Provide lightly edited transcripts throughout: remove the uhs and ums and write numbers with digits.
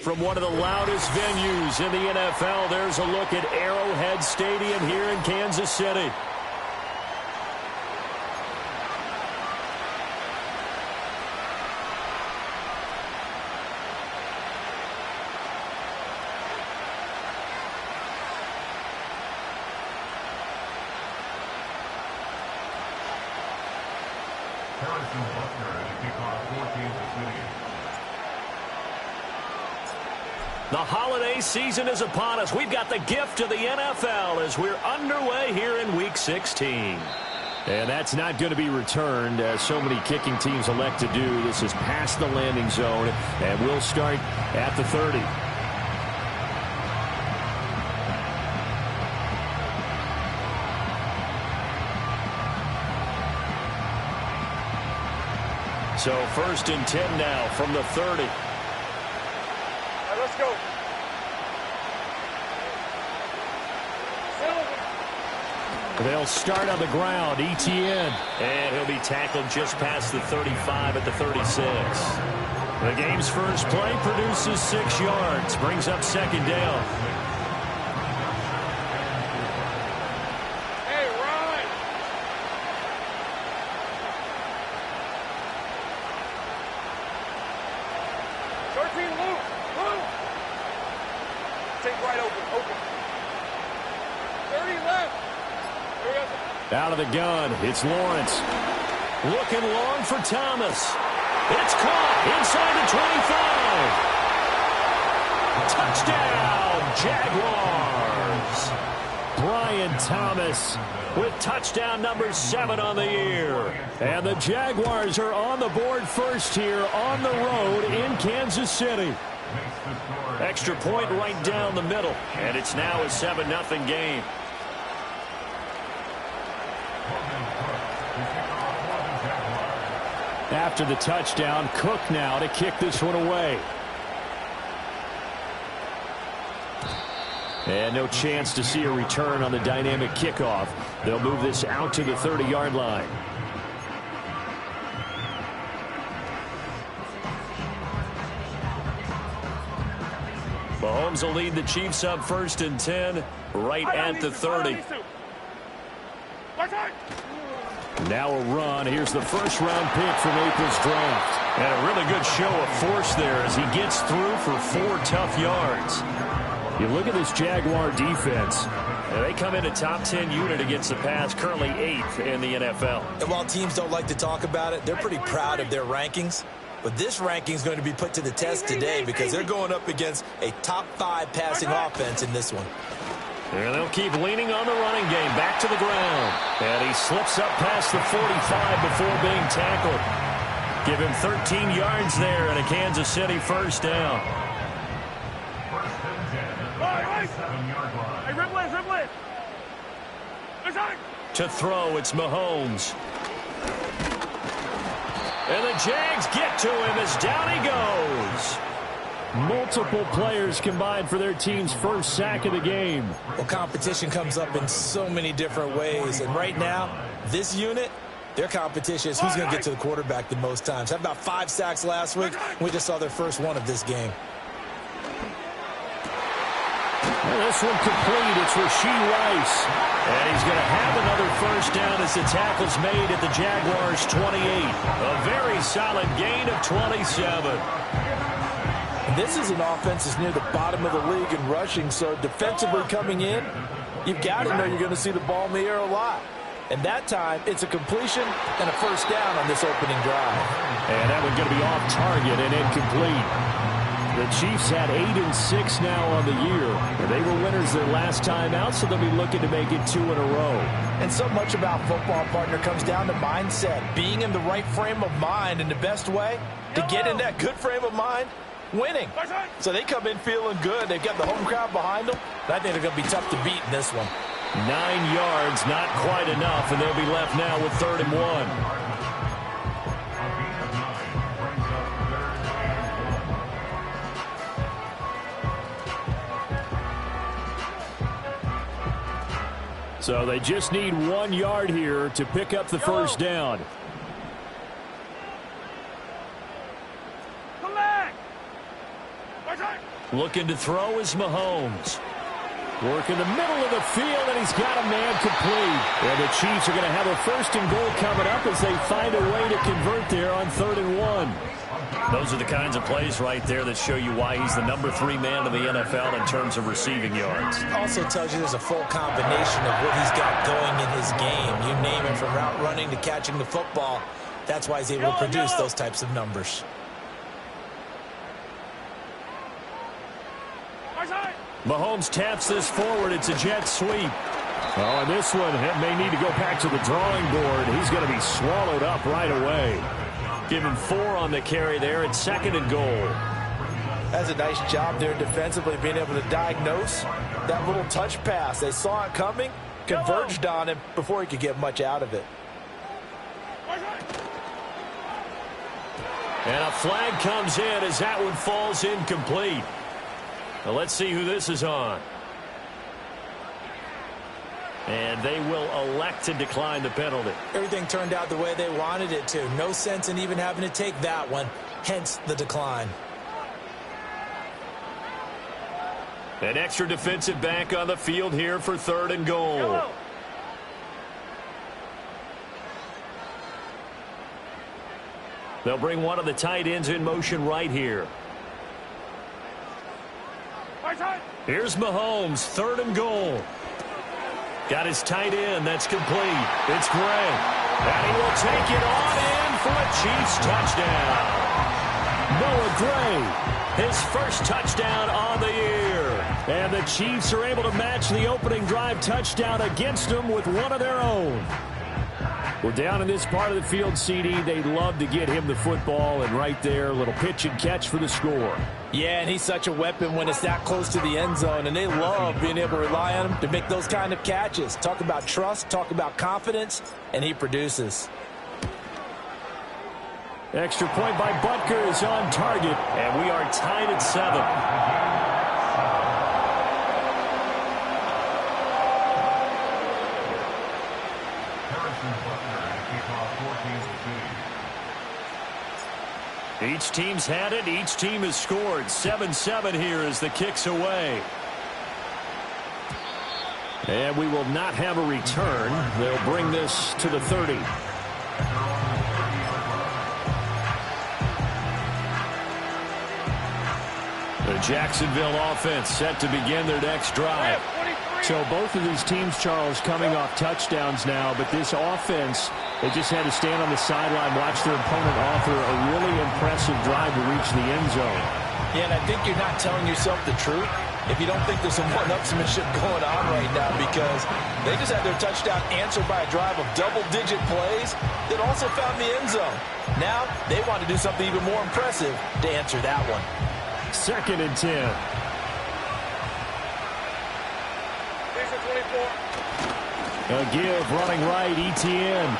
from one of the loudest venues in the NFL. There's a look at Arrowhead Stadium here in Kansas City. The holiday season is upon us. We've got the gift of the NFL as we're underway here in Week 16. And that's not going to be returned, as so many kicking teams elect to do. This is past the landing zone, and we'll start at the 30. So 1st and 10 now from the 30. Let's go. They'll start on the ground. Etienne. And he'll be tackled just past the 35 at the 36. The game's first play produces 6 yards. Brings up 2nd down. Hey, Ryan. Luke. Take right open. 30 left. Out of the gun, it's Lawrence. Looking long for Thomas. It's caught inside the 25. Touchdown, Jaguars. Brian Thomas with touchdown number 7 on the year. And the Jaguars are on the board first here on the road in Kansas City. Extra point right down the middle. And it's now a 7-0 game. After the touchdown, Cook now to kick this one away. And no chance to see a return on the dynamic kickoff. They'll move this out to the 30-yard line. Mahomes will lead the Chiefs up 1st and 10 right at the 30. Now a run. Here's the first-round pick from April's draft. And a really good show of force there as he gets through for 4 tough yards. You look at this Jaguar defense. They come in a top 10 unit against the pass, currently 8th in the NFL. And while teams don't like to talk about it, they're pretty proud of their rankings. But this ranking is going to be put to the test today because they're going up against a top 5 passing offense in this one. And they'll keep leaning on the running game. Back to the ground. And he slips up past the 45 before being tackled. Give him 13 yards there and a Kansas City first down. Hey, Ripley. To throw, it's Mahomes. And the Jags get to him as down he goes. Multiple players combined for their team's first sack of the game. Well, competition comes up in so many different ways. And right now, this unit, their competition is who's going to get to the quarterback the most times. Had about 5 sacks last week. We just saw their first one of this game. And this one complete. It's Rashee Rice. And he's going to have another first down as the tackle's made at the Jaguars' 28. A very solid gain of 27. This is an offense that's near the bottom of the league in rushing, so defensively coming in, you've got to know you're going to see the ball in the air a lot. And that time, it's a completion and a first down on this opening drive. And that one's going to be off target and incomplete. The Chiefs had 8-6 now on the year. And they were winners their last time out, so they'll be looking to make it 2 in a row. And so much about football, partner, comes down to mindset. Being in the right frame of mind, and the best way to get in that good frame of mind, winning. So they come in feeling good. They've got the home crowd behind them. I think they're going to be tough to beat in this one. 9 yards, not quite enough, and they'll be left now with 3rd and 1. So they just need 1 yard here to pick up the first down. Looking to throw is Mahomes. Work in the middle of the field, and he's got a man complete. And the Chiefs are going to have a 1st and goal coming up as they find a way to convert there on 3rd and 1. Those are the kinds of plays right there that show you why he's the #3 man in the NFL in terms of receiving yards. Also tells you there's a full combination of what he's got going in his game. You name it, from route running to catching the football. That's why he's able to produce those types of numbers. Mahomes taps this forward. It's a jet sweep. Oh, and this one may need to go back to the drawing board. He's going to be swallowed up right away. Give him 4 on the carry there. It's 2nd and goal. That's a nice job there defensively, being able to diagnose that little touch pass. They saw it coming, converged on him before he could get much out of it. And a flag comes in as that one falls incomplete. Well, let's see who this is on. And they will elect to decline the penalty. Everything turned out the way they wanted it to. No sense in even having to take that one, hence the decline. An extra defensive back on the field here for 3rd and goal. Yellow. They'll bring one of the tight ends in motion right here. Here's Mahomes, 3rd and goal. Got his tight end. That's complete. It's Gray. And he will take it on in for a Chiefs touchdown. Noah Gray, his first touchdown on the year. And the Chiefs are able to match the opening drive touchdown against them with one of their own. We're down in this part of the field, CD. They love to get him the football, and right there, a little pitch and catch for the score. Yeah, and he's such a weapon when it's that close to the end zone, and they love being able to rely on him to make those kind of catches. Talk about trust, talk about confidence, and he produces. Extra point by Butker is on target, and we are tied at 7. Each team's had it. Each team has scored. 7-7 here as the kick's away. And we will not have a return. They'll bring this to the 30. The Jacksonville offense set to begin their next drive. So both of these teams, Charles, coming off touchdowns now, but this offense, they just had to stand on the sideline, watch their opponent offer a really impressive drive to reach the end zone. Yeah, and I think you're not telling yourself the truth if you don't think there's some one-upsmanship going on right now, because they just had their touchdown answered by a drive of double-digit plays that also found the end zone. Now they want to do something even more impressive to answer that one. 2nd and 10. A give running right, Etienne.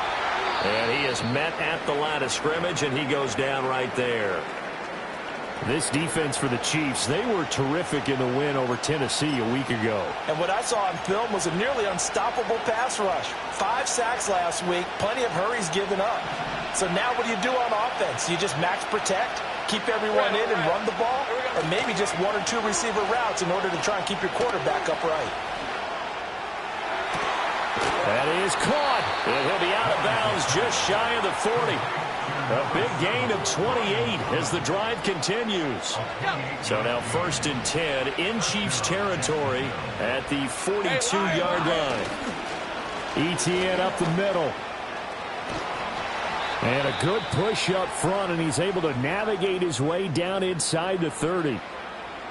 And he is met at the line of scrimmage, and he goes down right there. This defense for the Chiefs, they were terrific in the win over Tennessee a week ago. And what I saw on film was a nearly unstoppable pass rush. 5 sacks last week, plenty of hurries given up. So now what do you do on offense? You just max protect, keep everyone in and run the ball, or maybe just 1 or 2 receiver routes in order to try and keep your quarterback upright. That is caught, and he'll be out of bounds just shy of the 40. A big gain of 28 as the drive continues. So now 1st and 10 in Chiefs territory at the 42-yard line. Etienne up the middle. And a good push up front, and he's able to navigate his way down inside the 30.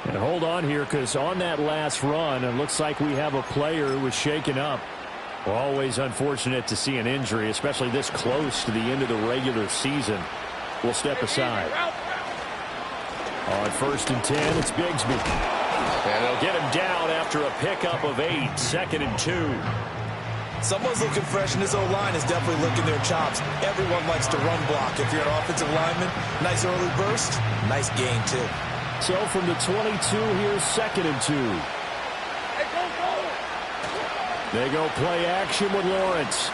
And hold on here, because on that last run, it looks like we have a player who was shaken up. Always unfortunate to see an injury, especially this close to the end of the regular season. We'll step aside. On 1st and 10, it's Bigsby. And they'll get him down after a pickup of 8. 2nd and 2. Someone's looking fresh, and this O-line is definitely licking their chops. Everyone likes to run block. If you're an offensive lineman, nice early burst, nice gain, too. So from the 22, here's 2nd and 2. They go play action with Lawrence.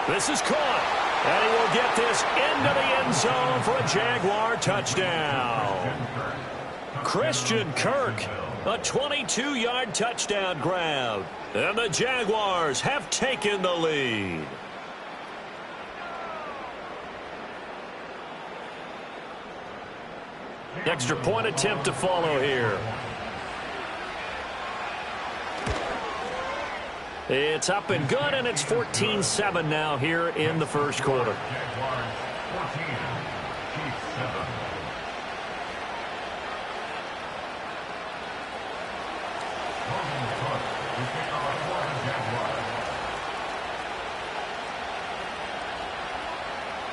This is caught. And he will get this into the end zone for a Jaguar touchdown. Christian Kirk, a 22-yard touchdown grab. And the Jaguars have taken the lead. Extra point attempt to follow here. It's up and good, and it's 14-7 now here in the first quarter.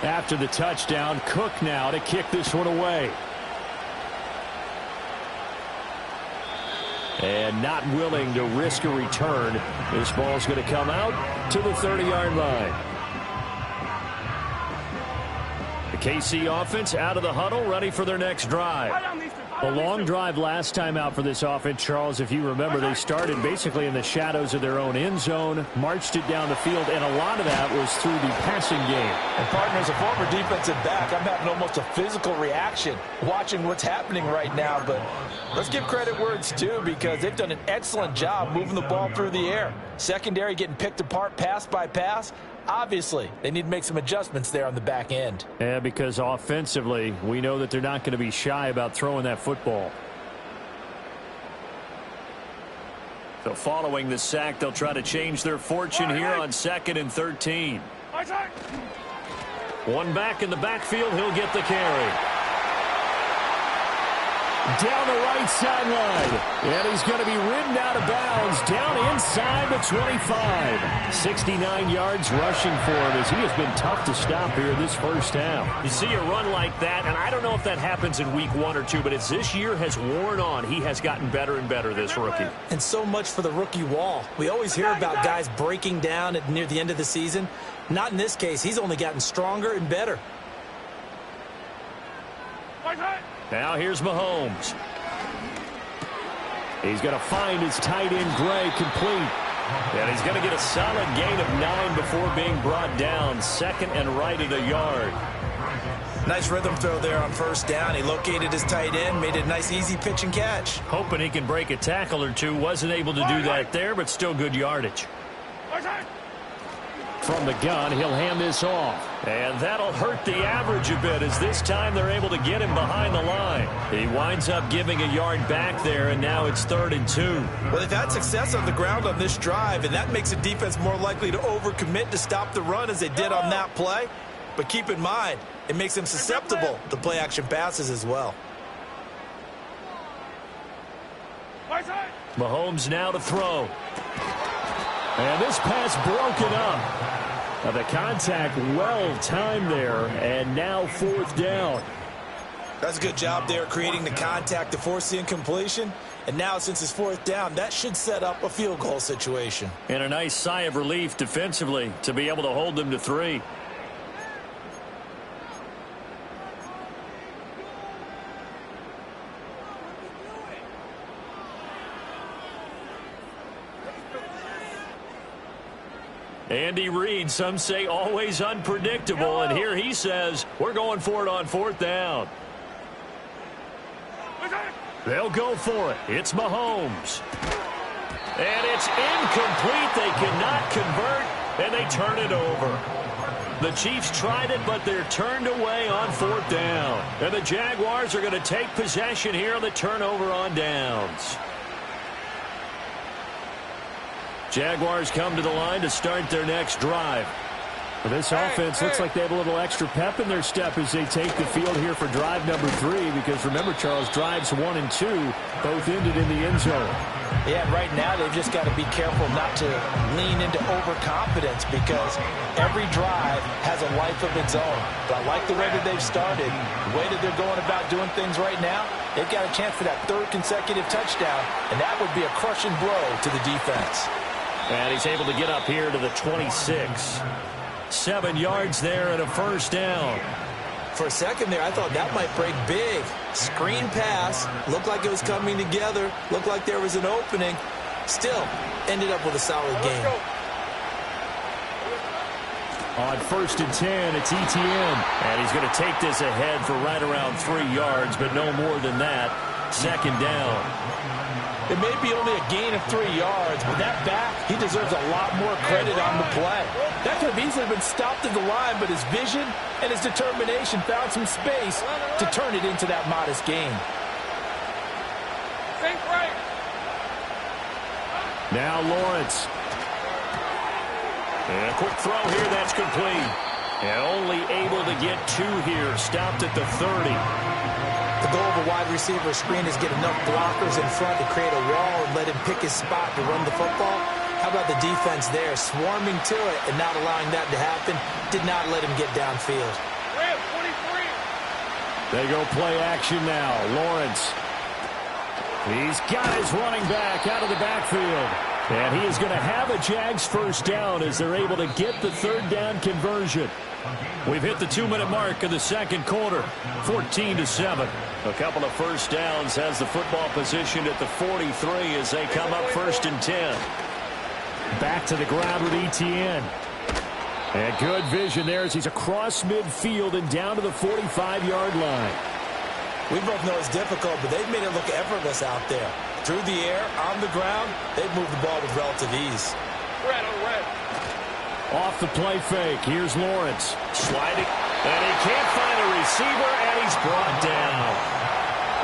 After the touchdown, Cook now to kick this one away. And not willing to risk a return. This ball's going to come out to the 30-yard line. The KC offense out of the huddle, ready for their next drive. A long drive last time out for this offense, Charles. If you remember, they started basically in the shadows of their own end zone, marched it down the field, and a lot of that was through the passing game. And partner, as a former defensive back, I'm having almost a physical reaction watching what's happening right now. But let's give credit where it's due, because they've done an excellent job moving the ball through the air. Secondary getting picked apart pass by pass. Obviously, they need to make some adjustments there on the back end. Yeah, because offensively, we know that they're not going to be shy about throwing that football. So following the sack, they'll try to change their fortune here on 2nd and 13. One back in the backfield, he'll get the carry. Down the right sideline. And he's going to be ridden out of bounds down inside the 25. 69 yards rushing for him, as he has been tough to stop here this first half. You see a run like that, and I don't know if that happens in week 1 or 2, but as this year has worn on, he has gotten better and better, this rookie. And so much for the rookie wall. We always hear about guys breaking down near the end of the season. Not in this case. He's only gotten stronger and better. Now here's Mahomes. He's going to find his tight end, Gray, complete. And he's going to get a solid gain of 9 before being brought down. 2nd and right at a yard. Nice rhythm throw there on first down. He located his tight end, made it a nice easy pitch and catch. Hoping he can break a tackle or two. Wasn't able to do that there, but still good yardage. From the gun, he'll hand this off. And that'll hurt the average a bit, as this time they're able to get him behind the line. He winds up giving a yard back there, and now it's 3rd and 2. Well, they've had success on the ground on this drive, and that makes the defense more likely to overcommit to stop the run as they did on that play. But keep in mind, it makes them susceptible to play-action passes as well. Mahomes now to throw. And this pass broken up. Now the contact well timed there, and now 4th down. That's a good job there, creating the contact to force the incompletion. And now, since it's 4th down, that should set up a field goal situation. And a nice sigh of relief defensively to be able to hold them to 3. Andy Reid, some say always unpredictable, and here he says we're going for it on 4th down. They'll go for it. It's Mahomes. And it's incomplete. They cannot convert, and they turn it over. The Chiefs tried it, but they're turned away on 4th down. And the Jaguars are going to take possession here on the turnover on downs. Jaguars come to the line to start their next drive. Well, this offense looks like they have a little extra pep in their step as they take the field here for drive number 3, because remember, Charles, drives 1 and 2 both ended in the end zone. Yeah, right now they've just got to be careful not to lean into overconfidence, because every drive has a life of its own. But I like the way that they've started, the way that they're going about doing things right now. They've got a chance for that 3rd consecutive touchdown, and that would be a crushing blow to the defense. And he's able to get up here to the 26. 7 yards there and a 1st down. For a second there, I thought that might break big. Screen pass. Looked like it was coming together. Looked like there was an opening. Still, ended up with a solid game. On 1st and 10, it's Etienne. And he's going to take this ahead for right around 3 yards, but no more than that. 2nd down. It may be only a gain of 3 yards, but that back, he deserves a lot more credit on the play. That could have easily been stopped at the line, but his vision and his determination found some space to turn it into that modest gain. Think right. Now Lawrence. And a quick throw here, that's complete. And only able to get 2 here, stopped at the 30. The goal of a wide receiver screen is get enough blockers in front to create a wall and let him pick his spot to run the football. How about the defense there, swarming to it and not allowing that to happen? Did not let him get downfield. Ram, 23. They go play action now. Lawrence. He's got his running back out of the backfield. And he is going to have a Jags first down as they're able to get the 3rd down conversion. We've hit the 2-minute mark of the 2nd quarter, 14-7. A couple of first downs has the football position at the 43 as they come up 1st and 10. Back to the ground with Etienne. And good vision there as he's across midfield and down to the 45-yard line. We both know it's difficult, but they've made it look effortless out there. Through the air, on the ground, they've moved the ball with relative ease. Red on red. Off the play fake, here's Lawrence. Sliding, and he can't find a receiver, and he's brought down.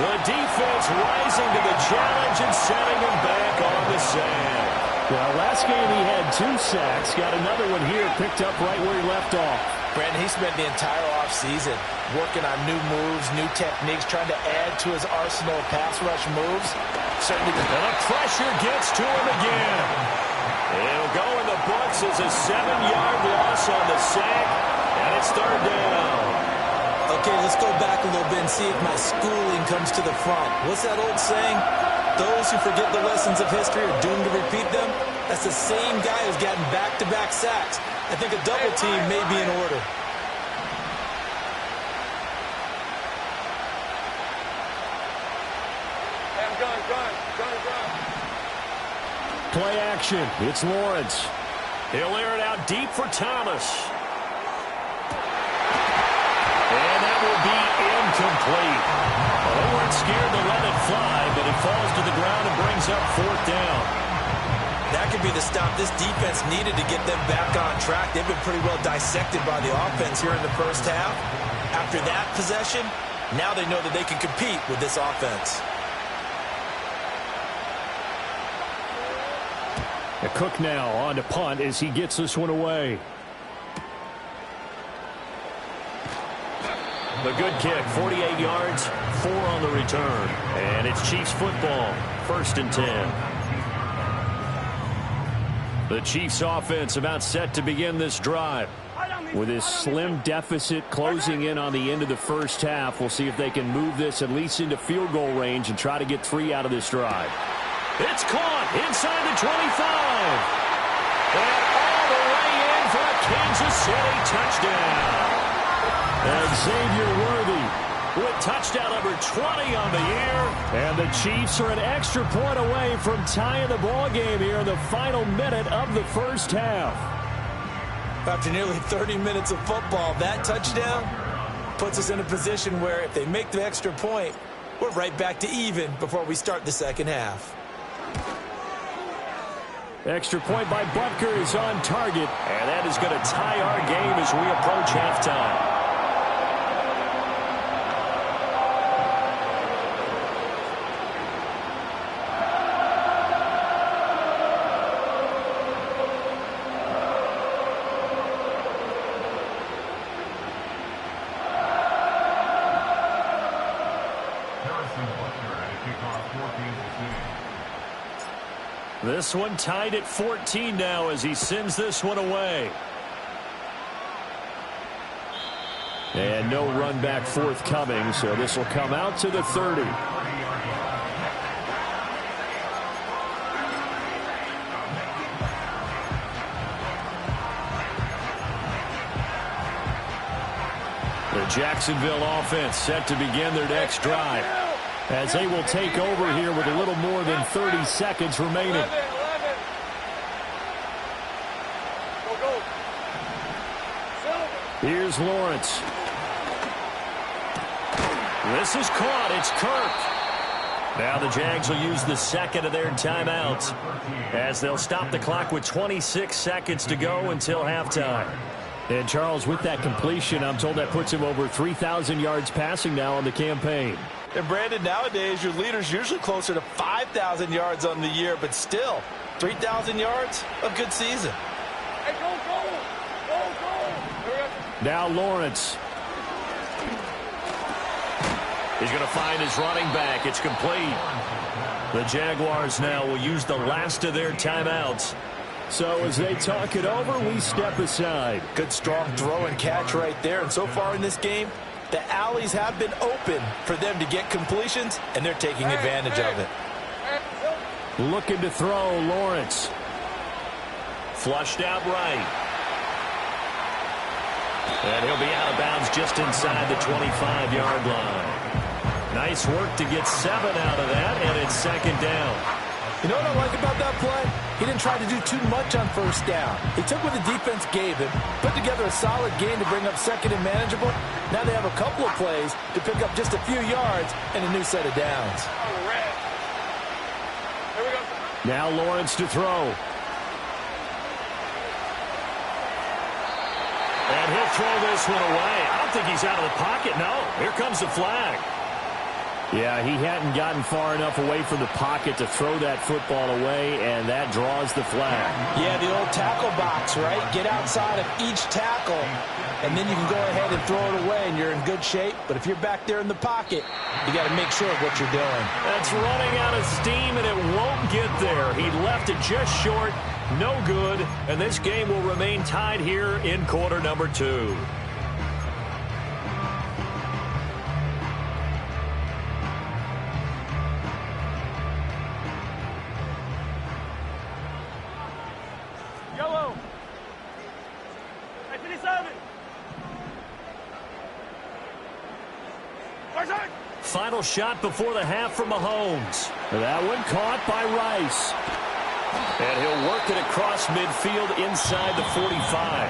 The defense rising to the challenge and sending him back on the sand. Well, last game he had 2 sacks. Got another one here, picked up right where he left off. Brandon, he spent the entire offseason working on new moves, new techniques, trying to add to his arsenal of pass rush moves. Certainly, and the pressure gets to him again. It'll go in the books as a 7-yard loss on the sack, and it's 3rd down. Okay, let's go back a little bit and see if my schooling comes to the front. What's that old saying? Those who forget the lessons of history are doomed to repeat them. That's the same guy who's gotten back-to-back sacks. I think a double team may be in order. Play action. It's Lawrence. He'll air it out deep for Thomas. And that will be incomplete. Well, they weren't scared to let it fly, but it falls to the ground and brings up 4th down. That could be the stop this defense needed to get them back on track. They've been pretty well dissected by the offense here in the first half. After that possession, now they know that they can compete with this offense. A Cook now on to punt as he gets this one away. The good kick, 48 yards, 4 on the return. And it's Chiefs football, 1st and 10. The Chiefs offense about set to begin this drive. With his slim deficit closing in on the end of the first half, we'll see if they can move this at least into field goal range and try to get 3 out of this drive. It's caught inside the 25. And all the way in for a Kansas City touchdown. And Xavier Worthy with touchdown number 20 on the year. And the Chiefs are an extra point away from tying the ball game here in the final minute of the first half. After nearly 30 minutes of football, that touchdown puts us in a position where if they make the extra point, we're right back to even before we start the second half. Extra point by Butker is on target, and that is going to tie our game as we approach halftime. This one tied at 14 now as he sends this one away. And no run back forthcoming, so this will come out to the 30. The Jacksonville offense set to begin their next drive, as they will take over here with a little more than 30 seconds remaining. 11. Go, go. Here's Lawrence. This is caught. It's Kirk. Now the Jags will use the second of their timeouts as they'll stop the clock with 26 seconds to go until halftime. And, Charles, with that completion, I'm told that puts him over 3,000 yards passing now on the campaign. And, Brandon, nowadays your leader's usually closer to 5,000 yards on the year, but still, 3,000 yards, a good season. Hey, go. Now Lawrence. He's going to find his running back. It's complete. The Jaguars now will use the last of their timeouts. So as they talk it over, we step aside. Good strong throw and catch right there. And so far in this game, the alleys have been open for them to get completions, and they're taking advantage of it. Looking to throw, Lawrence. Flushed out right. And he'll be out of bounds just inside the 25-yard line. Nice work to get 7 out of that, and it's second down. You know what I like about that play? He didn't try to do too much on first down. He took what the defense gave him, put together a solid game to bring up second and manageable. Now they have a couple of plays to pick up just a few yards and a new set of downs. Here we go. Now Lawrence to throw. And he'll throw this one away. I don't think he's out of the pocket. No, here comes the flag. Yeah, he hadn't gotten far enough away from the pocket to throw that football away, and that draws the flag. Yeah, the old tackle box, right? Get outside of each tackle, and then you can go ahead and throw it away, and you're in good shape. But if you're back there in the pocket, you got to make sure of what you're doing. That's running out of steam, and it won't get there. He left it just short. No good, and this game will remain tied here in quarter number 2. Yellow. 57. Final shot before the half from Mahomes. That one caught by Rice. And he'll work it across midfield inside the 45.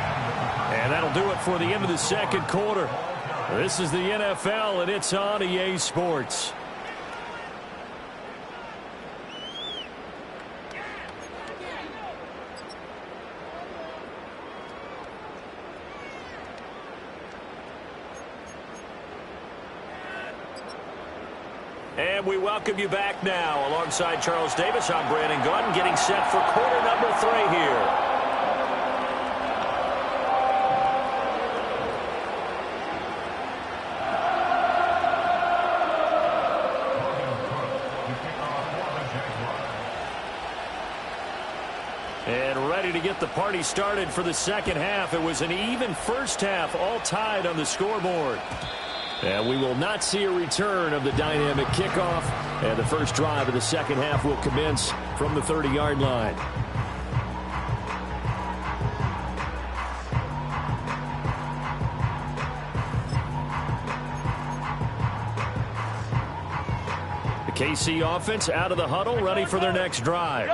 And that'll do it for the end of the second quarter. This is the NFL, and it's on EA Sports. And we welcome you back now. Alongside Charles Davis, I'm Brandon Gaudin, getting set for quarter number 3 here. And ready to get the party started for the second half. It was an even first half, all tied on the scoreboard. And we will not see a return of the dynamic kickoff. And the first drive of the second half will commence from the 30-yard line. The KC offense out of the huddle, ready for their next drive.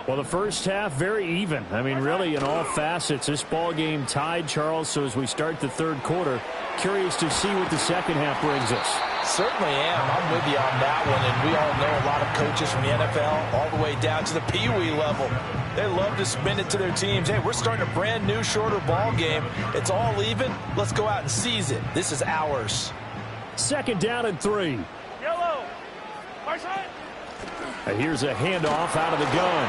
Well, the first half, very even. I mean, really, in all facets, this ball game tied, Charles. So as we start the third quarter, curious to see what the second half brings us. Certainly am. I'm with you on that one. And we all know a lot of coaches from the NFL all the way down to the Pee-wee level. They love to spin it to their teams. Hey, we're starting a brand new, shorter ball game. It's all even. Let's go out and seize it. This is ours. Second down and 3. Yellow. Far side. And here's a handoff out of the gun.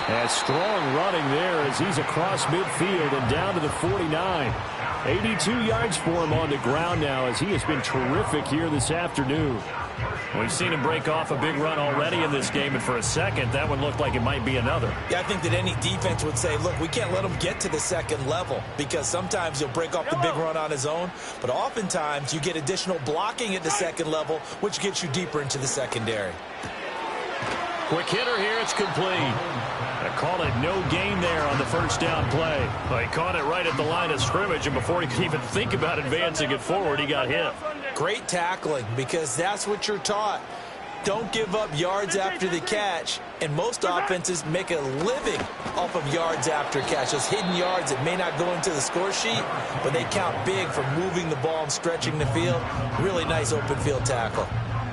And strong running there as he's across midfield and down to the 49. 82 yards for him on the ground now as he has been terrific here this afternoon. We've seen him break off a big run already in this game, and for a second, that one looked like it might be another. Yeah, I think that any defense would say, look, we can't let him get to the second level because sometimes he'll break off the big run on his own, but oftentimes you get additional blocking at the second level, which gets you deeper into the secondary. Quick hitter here, it's complete. I call it no gain there on the first down play. Well, he caught it right at the line of scrimmage, and before he could even think about advancing it forward, he got hit. Great tackling because that's what you're taught. don't give up yards after the catch, and most offenses make a living off of yards after catch. Those hidden yards that may not go into the score sheet, but they count big for moving the ball and stretching the field. Really nice open field tackle.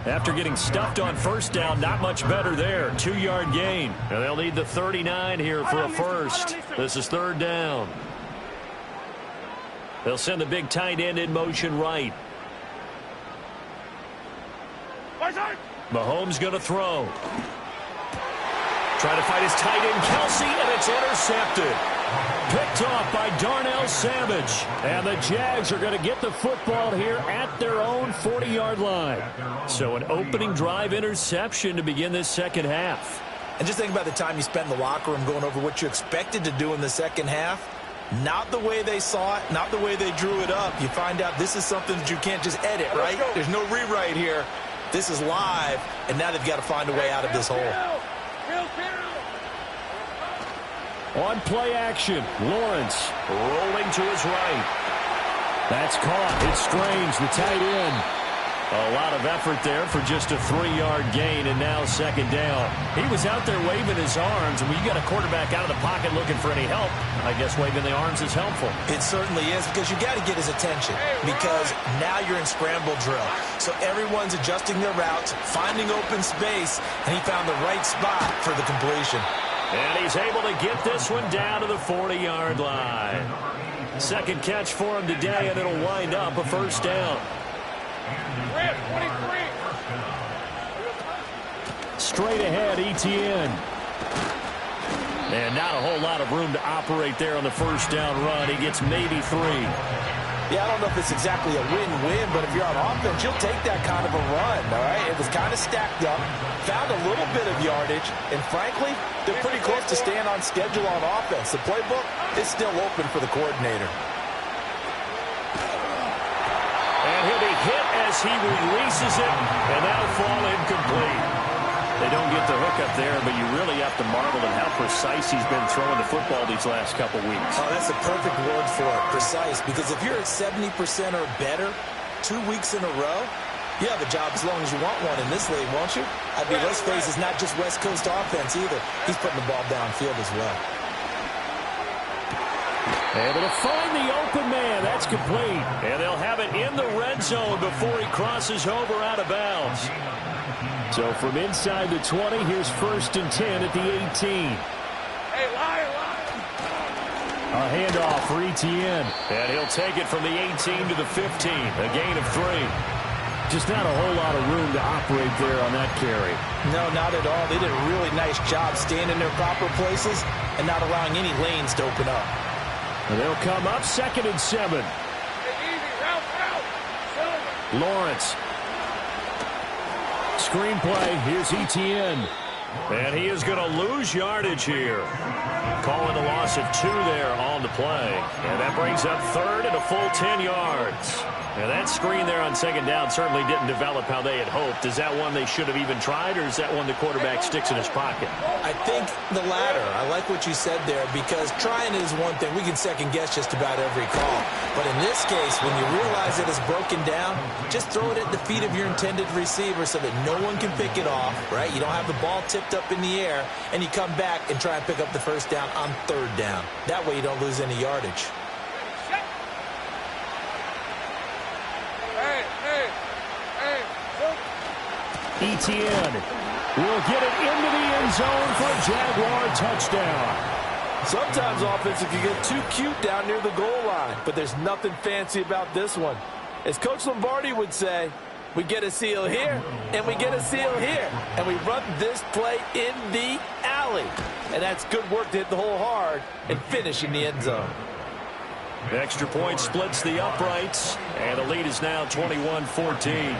After getting stuffed on first down, not much better there. 2-yard gain. And they'll need the 39 here for a first. This is third down. They'll send the big tight end in motion right. Mahomes going to throw. Trying to fight his tight end, Kelsey, and it's intercepted. Picked off by Darnell Savage. And the Jags are going to get the football here at their own 40-yard line. So an opening drive interception to begin this second half. And just think about the time you spent in the locker room going over what you expected to do in the second half. Not the way they saw it, not the way they drew it up. You find out this is something that you can't just edit, right? There's no rewrite here. This is live, and now they've got to find a way out of this hole. On play action, Lawrence rolling to his right. That's caught. It's Strange, the tight end. A lot of effort there for just a 3-yard gain, and now second down. He was out there waving his arms, and when you got a quarterback out of the pocket looking for any help, I guess waving the arms is helpful. It certainly is, because you got to get his attention, because now you're in scramble drill. So everyone's adjusting their routes, finding open space, and he found the right spot for the completion. And he's able to get this one down to the 40-yard line. Second catch for him today, and it'll wind up a first down. Straight ahead, Etienne. And not a whole lot of room to operate there on the first down run. He gets maybe 3. Yeah, I don't know if it's exactly a win-win, but if you're on offense, you'll take that kind of a run, all right? It was kind of stacked up, found a little bit of yardage, and frankly, they're pretty close to staying on schedule on offense. The playbook is still open for the coordinator. And he'll be hit as he releases it, and that'll fall incomplete. They don't get the hook up there, but you really have to marvel at how precise he's been throwing the football these last couple weeks. Oh, that's the perfect word for it, precise, because if you're at 70% or better 2 weeks in a row, you have a job as long as you want one in this league, won't you? I mean, let's face it, it's not just West Coast offense either. He's putting the ball downfield as well. Able to find the open man. That's complete. And they'll have it in the red zone before he crosses over out of bounds. So from inside the 20, here's 1st and 10 at the 18. Hey, lie. A handoff for Etienne. And he'll take it from the 18 to the 15. A gain of 3. Just not a whole lot of room to operate there on that carry. No, not at all. They did a really nice job staying in their proper places and not allowing any lanes to open up. And they'll come up 2nd and 7. Hey, easy, route. Lawrence. Screen play. Here's Etienne. And he is going to lose yardage here. Calling a loss of 2 there on the play. And that brings up 3rd and a full 10 yards. And that screen there on 2nd down certainly didn't develop how they had hoped. Is that one they should have even tried, or is that one the quarterback sticks in his pocket? I think the latter. I like what you said there, because trying is one thing. We can second-guess just about every call. But in this case, when you realize it is broken down, just throw it at the feet of your intended receiver so that no one can pick it off, right? You don't have the ball tipped up in the air, and you come back and try and pick up the first down on 3rd down. That way you don't lose any yardage. Etienne will get it into the end zone for a Jaguar touchdown. Sometimes offense can get too cute down near the goal line, but there's nothing fancy about this one. As Coach Lombardi would say, we get a seal here, and we get a seal here, and we run this play in the alley. And that's good work to hit the hole hard and finish in the end zone. The extra point splits the uprights, and the lead is now 21-14.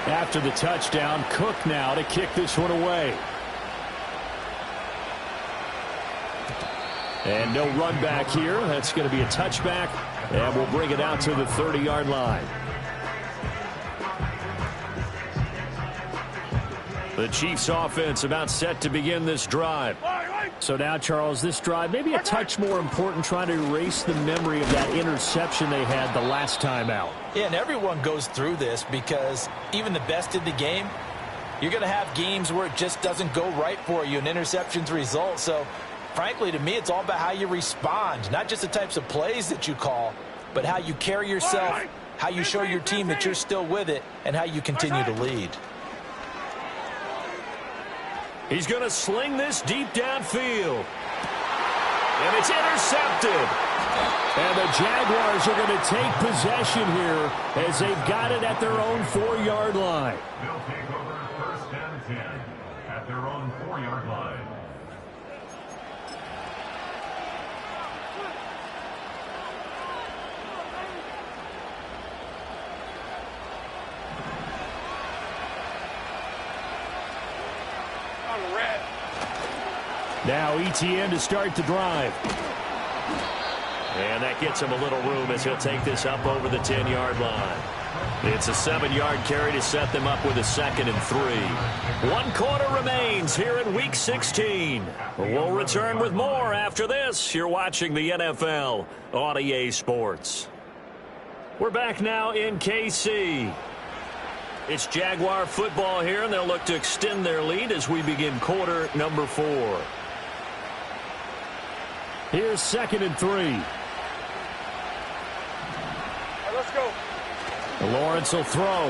After the touchdown, Cook now to kick this one away. And no run back here. That's going to be a touchback, and we'll bring it out to the 30-yard line. The The Chiefs offense about set to begin this drive. So now, Charles, this drive maybe a touch more important, trying to erase the memory of that interception they had the last time out. Yeah, and everyone goes through this because even the best in the game, you're going to have games where it just doesn't go right for you, and interceptions result. So, frankly, to me, it's all about how you respond, not just the types of plays that you call, but how you carry yourself, how you show your team that you're still with it, and how you continue to lead. He's going to sling this deep downfield. And it's intercepted. And the Jaguars are going to take possession here as they've got it at their own 4-yard line. They'll take over 1st and 10 at their own 4-yard line. Now ETN to start the drive. And that gets him a little room as he'll take this up over the 10-yard line. It's a 7-yard carry to set them up with a 2nd and 3. 1 quarter remains here in Week 16. We'll return with more after this. You're watching the NFL on EA Sports. We're back now in KC. It's Jaguar football here, and they'll look to extend their lead as we begin quarter number 4. Here's 2nd and 3. Let's go. Lawrence will throw.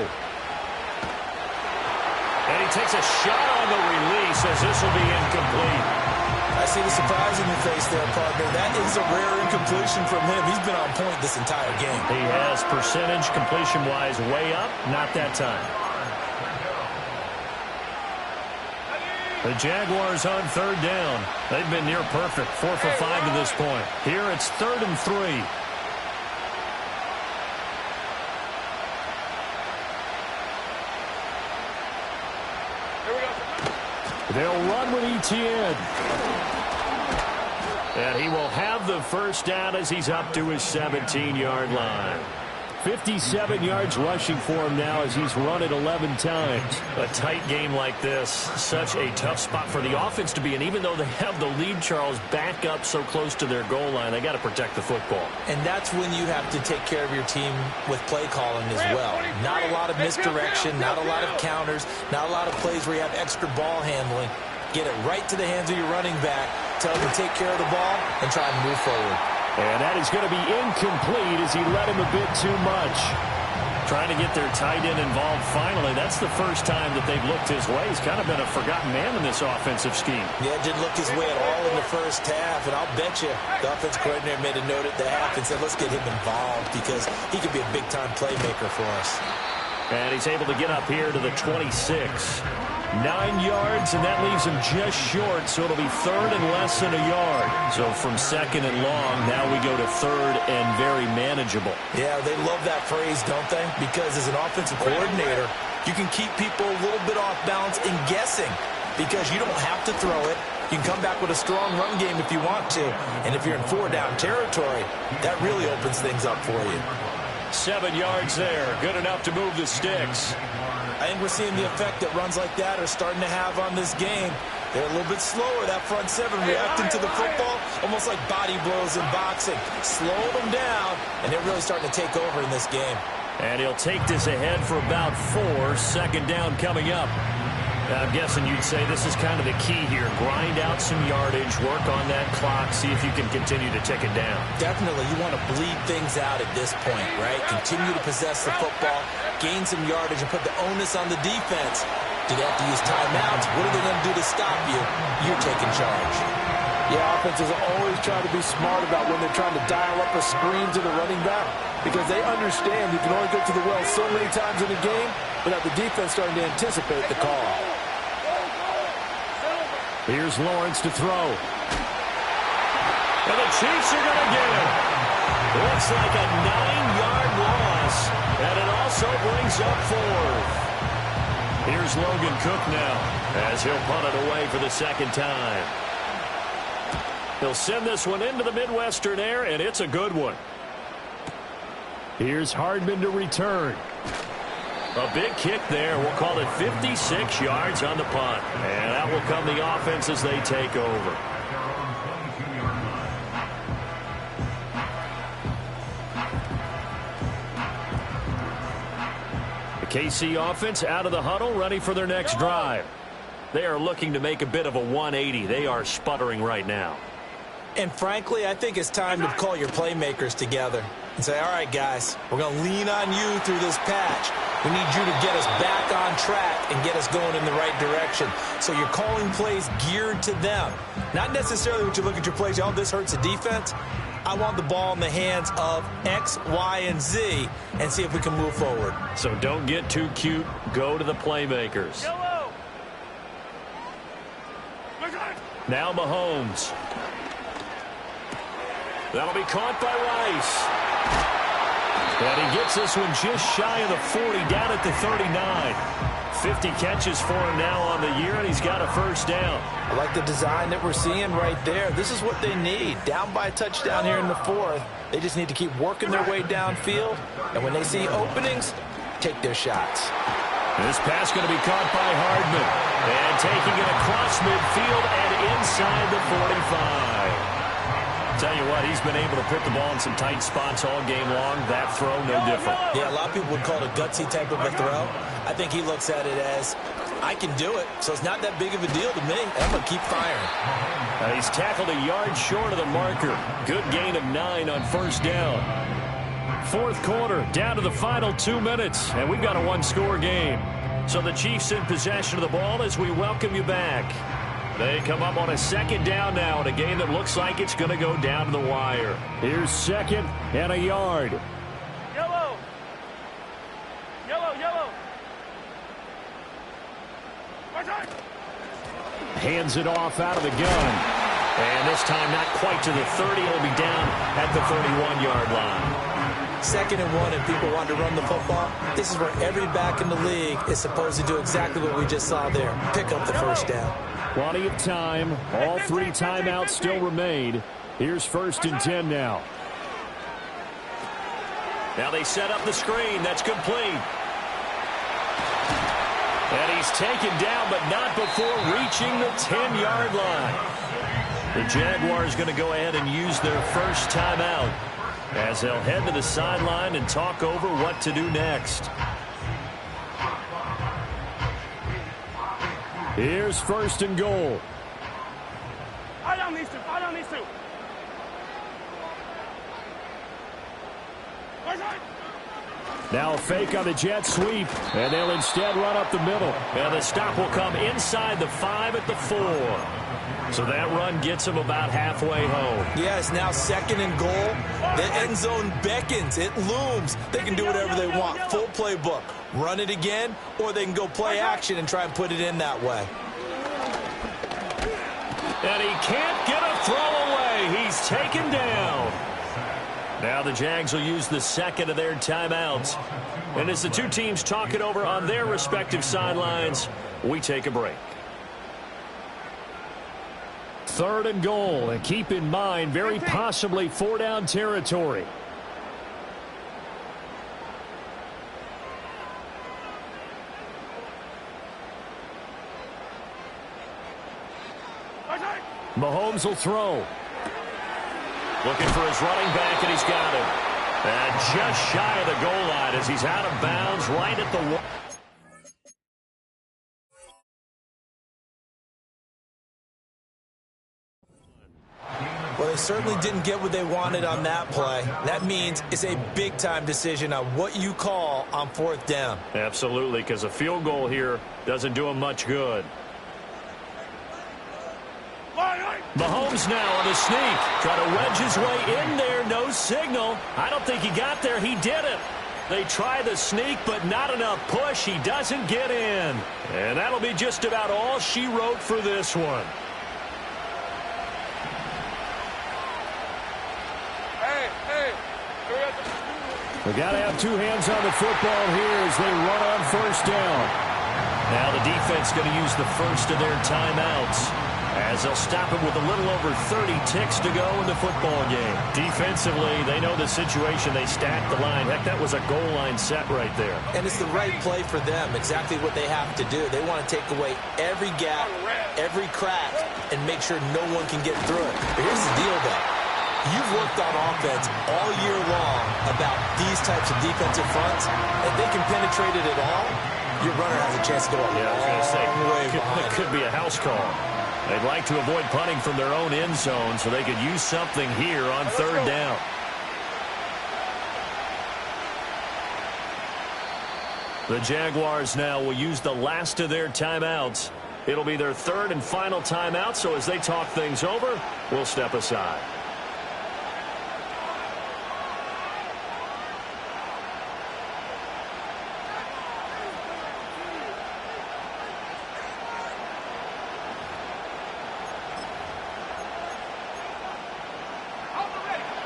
And he takes a shot on the release as this will be incomplete. I see the surprise in your face there, partner. That is a rare incompletion from him. He's been on point this entire game. He has percentage completion-wise way up. Not that time. The Jaguars on 3rd down. They've been near perfect. 4 for 5 to this point. Here it's 3rd and 3. They'll run with ETN. And he will have the first down as he's up to his 17-yard line. 57 yards rushing for him now as he's run it 11 times. A tight game like this, such a tough spot for the offense to be in. Even though they have the lead, Charles, back up so close to their goal line, they got to protect the football. And that's when you have to take care of your team with play calling as well. Not a lot of misdirection, not a lot of counters, not a lot of plays where you have extra ball handling. Get it right to the hands of your running back, tell him to take care of the ball, and try and move forward. And that is going to be incomplete as he let him a bit too much. Trying to get their tight end involved finally. That's the first time that they've looked his way. He's kind of been a forgotten man in this offensive scheme. Yeah, didn't look his way at all in the first half. And I'll bet you the offensive coordinator made a note at the half and said, let's get him involved because he could be a big-time playmaker for us. And he's able to get up here to the 26. 9 yards, and that leaves him just short, so it'll be 3rd and less than a yard. So from 2nd and long, now we go to 3rd and very manageable. Yeah, they love that phrase, don't they? Because as an offensive coordinator, you can keep people a little bit off balance and guessing because you don't have to throw it. You can come back with a strong run game if you want to. And if you're in 4-down territory, that really opens things up for you. 7 yards there, good enough to move the sticks. I think we're seeing the effect that runs like that are starting to have on this game. They're a little bit slower, that front 7, reacting to the football, almost like body blows in boxing. Slow them down, and they're really starting to take over in this game. And he'll take this ahead for about 4. 2nd down coming up. I'm guessing you'd say this is kind of the key here. Grind out some yardage, work on that clock, see if you can continue to tick it down. Definitely. You want to bleed things out at this point, right? Continue to possess the football, gain some yardage, and put the onus on the defense. Do they have to use timeouts? What are they going to do to stop you? You're taking charge. Yeah, offenses always try to be smart about when they're trying to dial up a screen to the running back because they understand you can only get to the well so many times in a game without the defense starting to anticipate the call. Here's Lawrence to throw. And the Chiefs are going to get him. Looks like a 9-yard loss, and it also brings up 4th. Here's Logan Cook now as he'll punt it away for the 2nd time. He'll send this one into the Midwestern air, and it's a good one. Here's Hardman to return. A big kick there. We'll call it 56 yards on the punt. And that will come the offense as they take over. The KC offense out of the huddle, ready for their next drive. They are looking to make a bit of a 180. They are sputtering right now. And frankly, I think it's time to call your playmakers together and say, all right, guys, we're going to lean on you through this patch. We need you to get us back on track and get us going in the right direction. So you're calling plays geared to them. Not necessarily when you look at your plays, oh, this hurts the defense. I want the ball in the hands of X, Y, and Z and see if we can move forward. So don't get too cute. Go to the playmakers. Now Mahomes. That'll be caught by Rice. And he gets this one just shy of the 40, down at the 39. 50 catches for him now on the year, and he's got a first down. I like the design that we're seeing right there. This is what they need. Down by a touchdown here in the fourth. They just need to keep working their way downfield. And when they see openings, take their shots. This pass going to be caught by Hardman. And taking it across midfield and inside the 45. Tell you what, he's been able to put the ball in some tight spots all game long. That throw, no different. Yeah, a lot of people would call it a gutsy type of a throw. I think he looks at it as, I can do it, so it's not that big of a deal to me. I'm going to keep firing. He's tackled a yard short of the marker. Good gain of 9 on first down. Fourth quarter, down to the final 2 minutes, and we've got a one-score game. So the Chiefs in possession of the ball as we welcome you back. They come up on a second down now in a game that looks like it's going to go down to the wire. Here's second and a yard. Yellow. Yellow, yellow. Hands it off out of the gun. And this time not quite to the 30. It'll be down at the 31-yard line. Second and 1 and people want to run the football. This is where every back in the league is supposed to do exactly what we just saw there. Pick up the first down. Plenty of time. All 3 timeouts still remain. Here's first and 10 now. Now they set up the screen. That's complete. And he's taken down, but not before reaching the 10-yard line. The Jaguars going to go ahead and use their first timeout as they'll head to the sideline and talk over what to do next. Here's first and goal. Eye on these two. Eye on these two. Now a fake on the jet sweep, and they'll instead run up the middle. And the stop will come inside the 5 at the 4. So that run gets them about halfway home. Yeah, it's now second and goal. The end zone beckons. It looms. They can do whatever they want. Full playbook. Run it again, or they can go play action and try and put it in that way. And he can't get a throw away. He's taken down. Now the Jags will use the second of their timeouts. And as the two teams talk it over on their respective sidelines, we take a break. Third and goal, and keep in mind, very possibly 4-down territory. Mahomes will throw. Looking for his running back, and he's got him. And just shy of the goal line as he's out of bounds right at the wall. Well, they certainly didn't get what they wanted on that play. That means it's a big-time decision on what you call on fourth down. Absolutely, because a field goal here doesn't do him much good. Mahomes now on the sneak. Trying to wedge his way in there. No signal. I don't think he got there. He did it. They try the sneak, but not enough push. He doesn't get in. And that'll be just about all she wrote for this one. We got to have 2 hands on the football here as they run on first down. Now the defense going to use the first of their timeouts. as they'll stop him with a little over 30 ticks to go in the football game. Defensively, they know the situation. They stacked the line. Heck, that was a goal line set right there. And it's the right play for them, exactly what they have to do. They want to take away every gap, every crack, and make sure no one can get through it. But here's the deal, though. You've worked on offense all year long about these types of defensive fronts. If they can penetrate it at all, your runner has a chance to go a long way behind. It could be a house call. They'd like to avoid punting from their own end zone so they could use something here on third down. The Jaguars now will use the last of their timeouts. It'll be their third and final timeout, so as they talk things over, we'll step aside.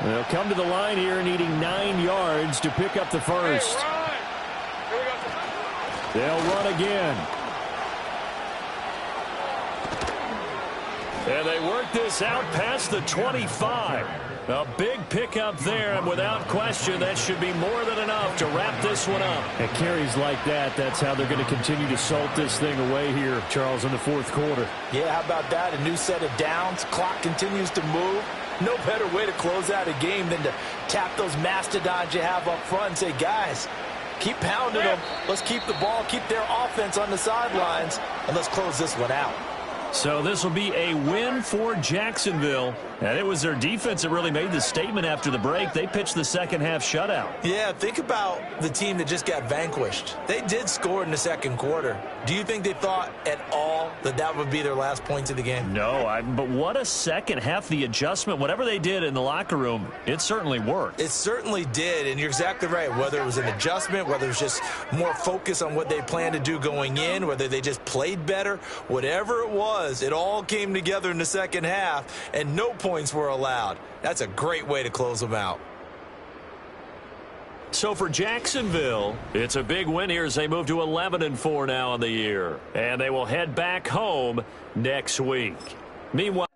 They'll come to the line here needing 9 yards to pick up the first. They'll run again. And they work this out past the 25. A big pickup there, and without question, that should be more than enough to wrap this one up. At carries like that, that's how they're going to continue to salt this thing away here, Charles, in the fourth quarter. Yeah, how about that? A new set of downs. Clock continues to move. No better way to close out a game than to tap those mastodons you have up front and say, guys, keep pounding them. Let's keep the ball, keep their offense on the sidelines, and let's close this one out. So this will be a win for Jacksonville. And it was their defense that really made the statement after the break. They pitched the second half shutout. Yeah, think about the team that just got vanquished. They did score in the second quarter. Do you think they thought at all that that would be their last points of the game? No, but what a second half. The adjustment, whatever they did in the locker room, it certainly worked. It certainly did, and you're exactly right. Whether it was an adjustment, whether it was just more focus on what they planned to do going in, whether they just played better, whatever it was, it all came together in the second half, and no points were allowed. That's a great way to close them out. So for Jacksonville, it's a big win here as they move to 11-4 now in the year. And they will head back home next week. Meanwhile,